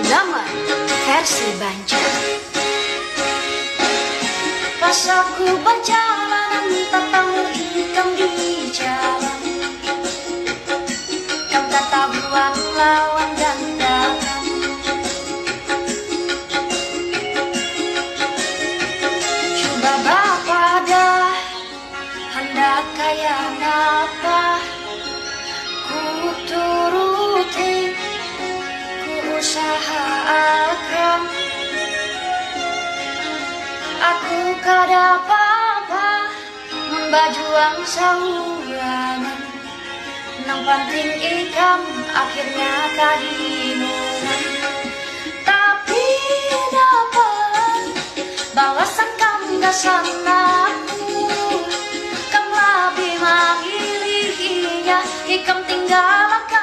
Zaman versi Banjar. Pas aku berjalan tatang ikam di jalan, kam kata buat lawan dan datang. Coba bapak dah hendak kaya napa, ku turuti, ku usahakan. Aku kada apa-apa membajuang saurangan, nang penting ikam akhirnya kadimungan. Tapi dapat balasan kam dasanaku, kam lebih memilihinya, ikam tinggalkan